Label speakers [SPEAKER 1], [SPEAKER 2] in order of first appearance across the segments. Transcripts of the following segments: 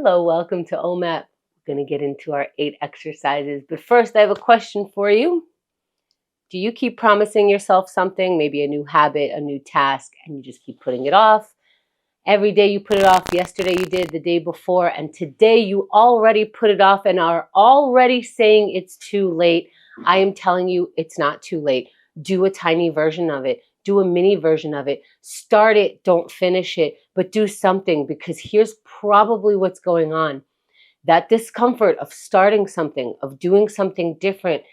[SPEAKER 1] Hello, welcome to OMAT. We're going to get into our 8 exercises. But first, I have a question for you. Do you keep promising yourself something, maybe a new habit, a new task, and you just keep putting it off? Every day you put it off. Yesterday you did, the day before, and today you already put it off and are already saying it's too late. I am telling you it's not too late. Do a tiny version of it. Do a mini version of it. Start it, don't finish it, but do something, because here's probably what's going on. That discomfort of starting something, of doing something different,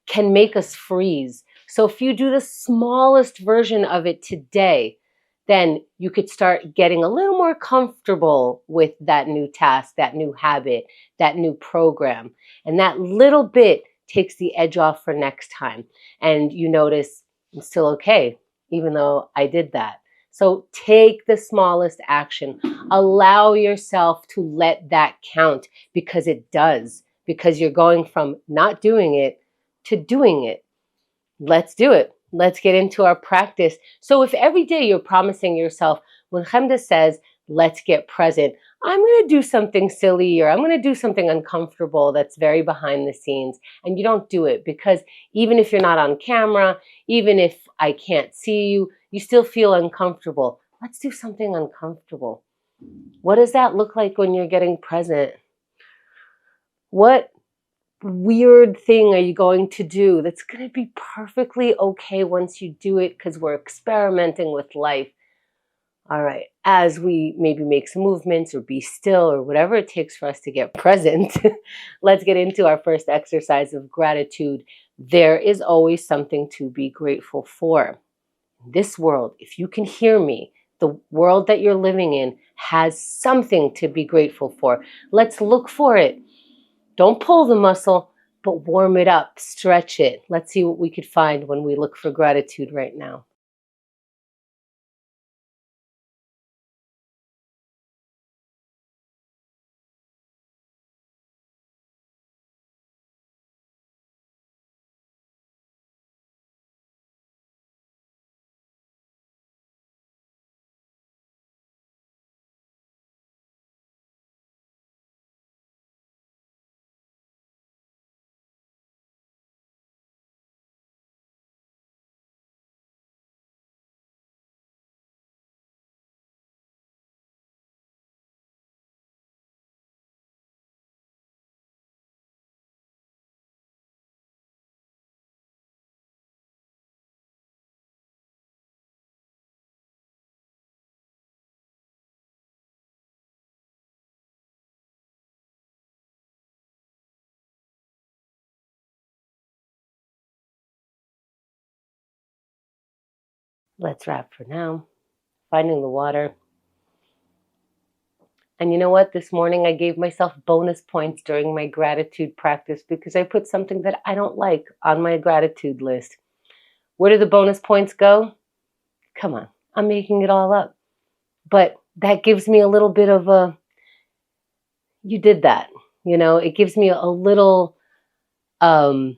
[SPEAKER 1] can make us freeze. So if you do the smallest version of it today, then you could start getting a little more comfortable with that new task, that new habit, that new program. And that little bit takes the edge off for next time. And you notice I'm still okay, even though I did that. So take the smallest action. Allow yourself to let that count, because it does. Because you're going from not doing it to doing it. Let's do it. Let's get into our practice. So if every day you're promising yourself, when Chemda says, let's get present, I'm going to do something silly, or I'm going to do something uncomfortable that's very behind the scenes, and you don't do it, because even if you're not on camera, even if I can't see you, you still feel uncomfortable. Let's do something uncomfortable. What does that look like when you're getting present? What weird thing are you going to do that's going to be perfectly okay once you do it, because we're experimenting with life? All right, as we maybe make some movements or be still or whatever it takes for us to get present, let's get into our first exercise of gratitude. There is always something to be grateful for. This world, if you can hear me, the world that you're living in has something to be grateful for. Let's look for it. Don't pull the muscle, but warm it up, stretch it. Let's see what we could find when we look for gratitude right now. Let's wrap for now. Finding the water. And you know what? This morning I gave myself bonus points during my gratitude practice because I put something that I don't like on my gratitude list. Where do the bonus points go? Come on, I'm making it all up. But that gives me a little bit of a, you did that. It gives me a little, a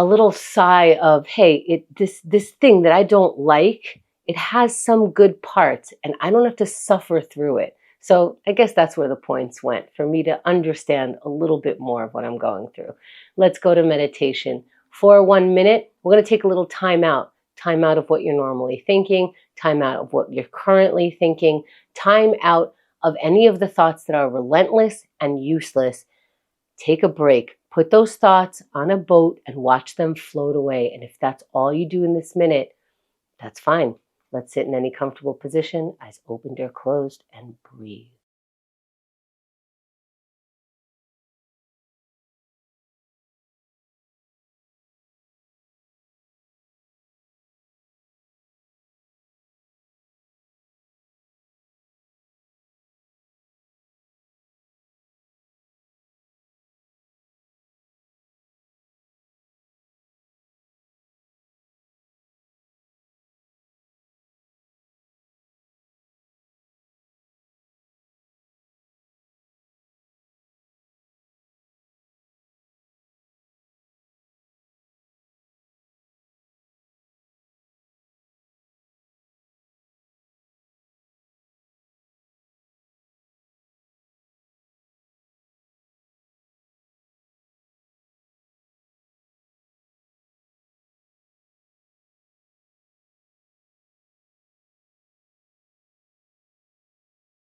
[SPEAKER 1] little sigh of, hey, this thing that I don't like, it has some good parts, and I don't have to suffer through it. So I guess that's where the points went, for me to understand a little bit more of what I'm going through. Let's go to meditation. For 1 minute, we're going to take a little time out of what you're normally thinking, time out of what you're currently thinking, time out of any of the thoughts that are relentless and useless. Take a break. Put those thoughts on a boat and watch them float away. And if that's all you do in this minute, that's fine. Let's sit in any comfortable position, eyes opened or closed, and breathe.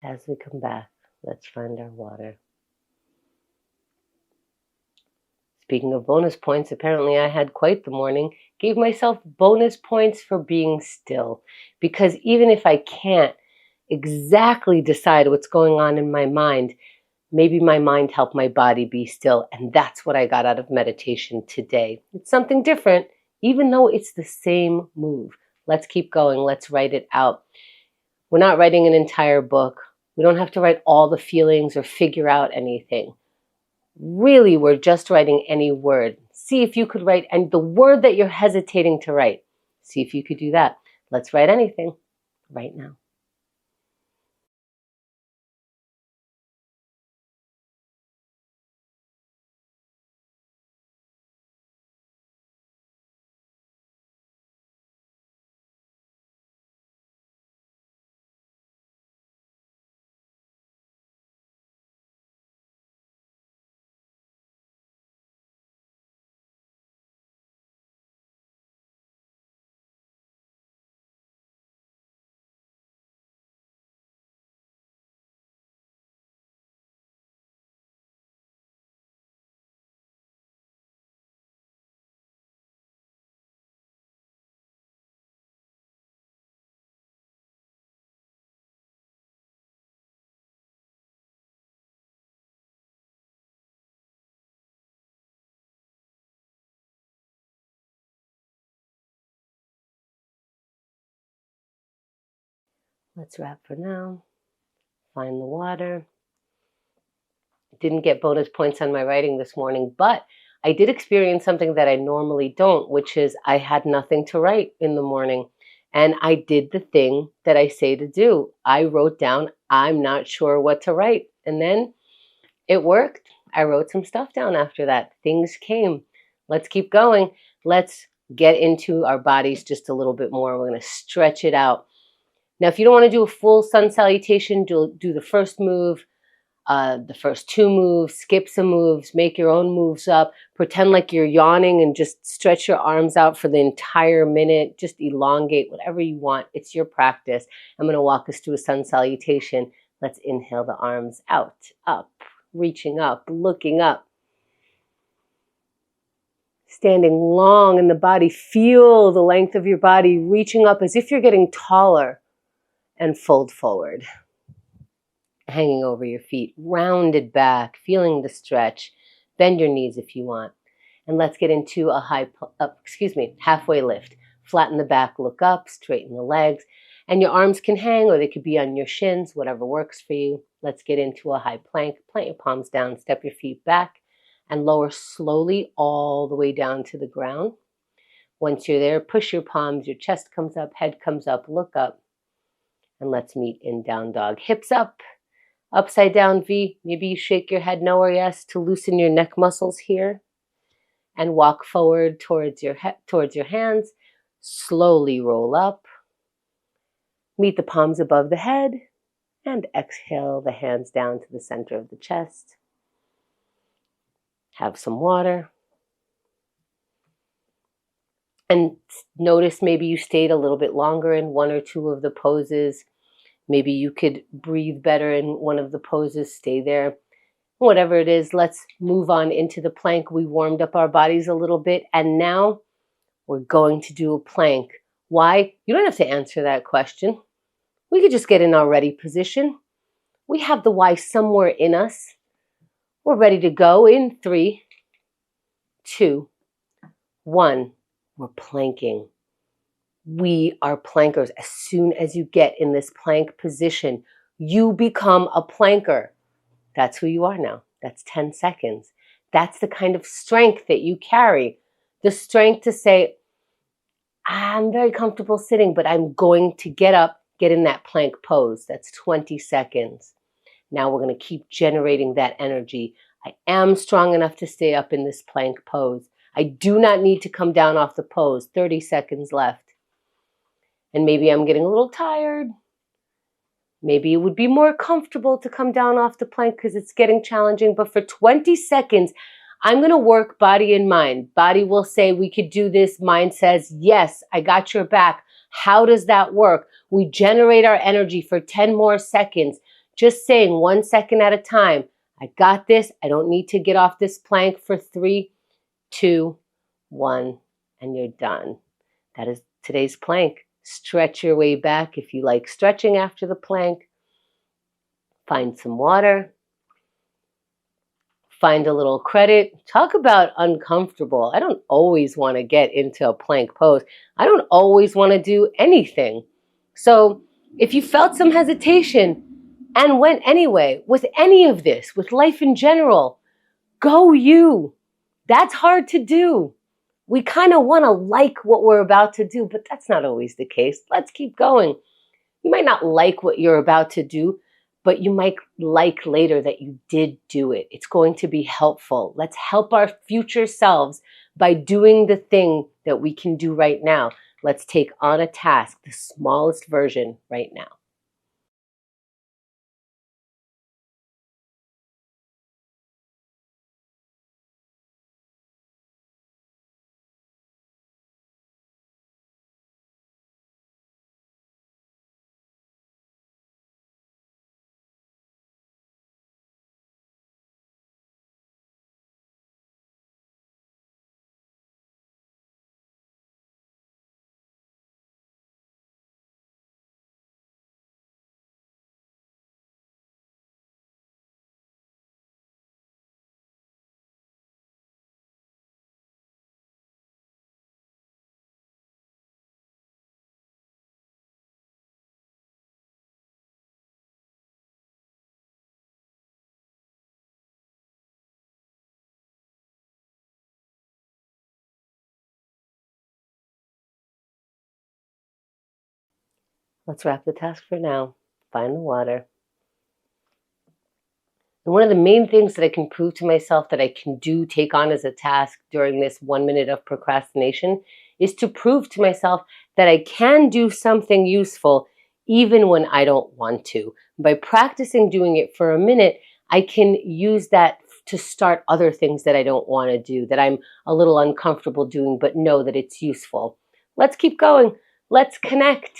[SPEAKER 1] As we come back, let's find our water. Speaking of bonus points, apparently I had quite the morning. Gave myself bonus points for being still. Because even if I can't exactly decide what's going on in my mind, maybe my mind helped my body be still. And that's what I got out of meditation today. It's something different, even though it's the same move. Let's keep going. Let's write it out. We're not writing an entire book. We don't have to write all the feelings or figure out anything. Really, we're just writing any word. See if you could write, and the word that you're hesitating to write, see if you could do that. Let's write anything right now. Let's wrap for now. Find the water. Didn't get bonus points on my writing this morning, but I did experience something that I normally don't, which is I had nothing to write in the morning. And I did the thing that I say to do. I wrote down, I'm not sure what to write. And then it worked. I wrote some stuff down after that. Things came. Let's keep going. Let's get into our bodies just a little bit more. We're going to stretch it out. Now, if you don't want to do a full sun salutation, do the first move, the first two moves, skip some moves, make your own moves up, pretend like you're yawning and just stretch your arms out for the entire minute. Just elongate, whatever you want. It's your practice. I'm going to walk us through a sun salutation. Let's inhale the arms out, up, reaching up, looking up. Standing long in the body. Feel the length of your body reaching up as if you're getting taller, and fold forward. Hanging over your feet, rounded back, feeling the stretch. Bend your knees if you want. And let's get into a halfway lift. Flatten the back, look up, straighten the legs. And your arms can hang or they could be on your shins, whatever works for you. Let's get into a high plank. Plant your palms down, step your feet back, and lower slowly all the way down to the ground. Once you're there, push your palms, your chest comes up, head comes up, look up. And let's meet in down dog. Hips up, upside down V. Maybe you shake your head no or yes to loosen your neck muscles here. And walk forward towards your hands. Slowly roll up. Meet the palms above the head. And exhale the hands down to the center of the chest. Have some water. And notice maybe you stayed a little bit longer in one or two of the poses. Maybe you could breathe better in one of the poses, stay there. Whatever it is, let's move on into the plank. We warmed up our bodies a little bit, and now we're going to do a plank. Why? You don't have to answer that question. We could just get in our ready position. We have the why somewhere in us. We're ready to go in 3, 2, 1. We're planking. We are plankers. As soon as you get in this plank position, you become a planker. That's who you are now. That's 10 seconds. That's the kind of strength that you carry. The strength to say, I'm very comfortable sitting, but I'm going to get up, get in that plank pose. That's 20 seconds. Now we're going to keep generating that energy. I am strong enough to stay up in this plank pose. I do not need to come down off the pose. 30 seconds left. And maybe I'm getting a little tired. Maybe it would be more comfortable to come down off the plank because it's getting challenging. But for 20 seconds, I'm going to work body and mind. Body will say we could do this. Mind says, yes, I got your back. How does that work? We generate our energy for 10 more seconds. Just saying 1 second at a time, I got this. I don't need to get off this plank for 3, 2, 1, and you're done. That is today's plank. Stretch your way back if you like stretching after the plank. Find some water. Find a little credit. Talk about uncomfortable. I don't always want to get into a plank pose. I don't always want to do anything. So if you felt some hesitation and went anyway with any of this, with life in general, go you. That's hard to do. We kind of want to like what we're about to do, but that's not always the case. Let's keep going. You might not like what you're about to do, but you might like later that you did do it. It's going to be helpful. Let's help our future selves by doing the thing that we can do right now. Let's take on a task, the smallest version right now. Let's wrap the task for now. Find the water. And one of the main things that I can prove to myself that I can do, take on as a task during this 1 minute of procrastination, is to prove to myself that I can do something useful even when I don't want to. By practicing doing it for a minute, I can use that to start other things that I don't want to do, that I'm a little uncomfortable doing, but know that it's useful. Let's keep going. Let's connect.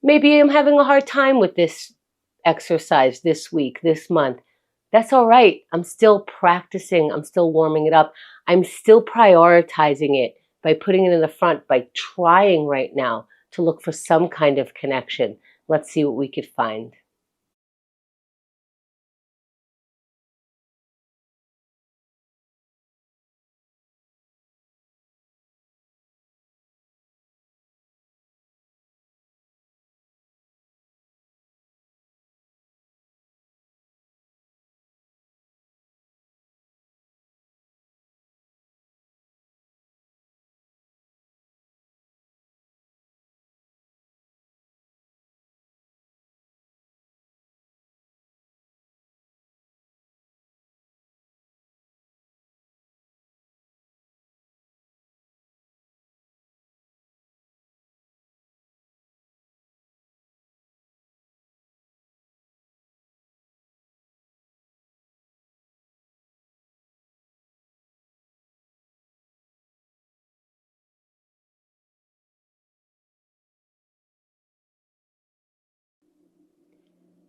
[SPEAKER 1] Maybe I'm having a hard time with this exercise this week, this month. That's all right. I'm still practicing. I'm still warming it up. I'm still prioritizing it by putting it in the front, by trying right now to look for some kind of connection. Let's see what we could find.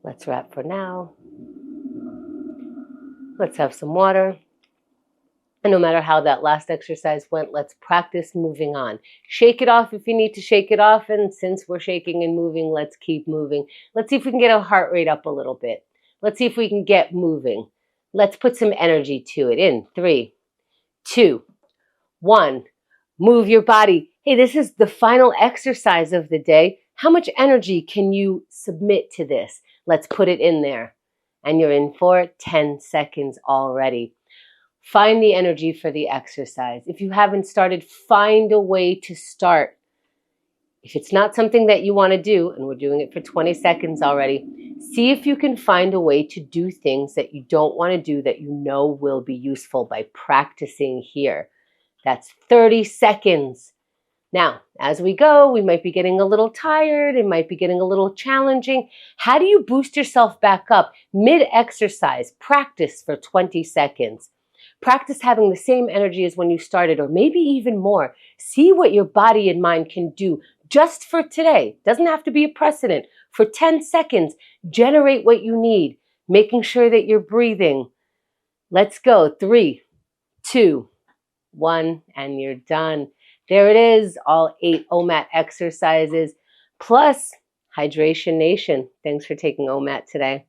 [SPEAKER 1] Let's wrap for now. Let's have some water. And no matter how that last exercise went, let's practice moving on. Shake it off if you need to shake it off. And since we're shaking and moving, let's keep moving. Let's see if we can get our heart rate up a little bit. Let's see if we can get moving. Let's put some energy to it. In 3, 2, 1. Move your body. Hey, this is the final exercise of the day. How much energy can you submit to this? Let's put it in there. And you're in for 10 seconds already. Find the energy for the exercise. If you haven't started, find a way to start. If it's not something that you want to do, and we're doing it for 20 seconds already, see if you can find a way to do things that you don't want to do that you know will be useful by practicing here. That's 30 seconds. Now, as we go, we might be getting a little tired. It might be getting a little challenging. How do you boost yourself back up mid-exercise? Practice for 20 seconds. Practice having the same energy as when you started, or maybe even more. See what your body and mind can do just for today. Doesn't have to be a precedent. For 10 seconds, generate what you need, making sure that you're breathing. Let's go. 3, 2, 1, and you're done. There it is, all 8 OMAT exercises, plus Hydration Nation. Thanks for taking OMAT today.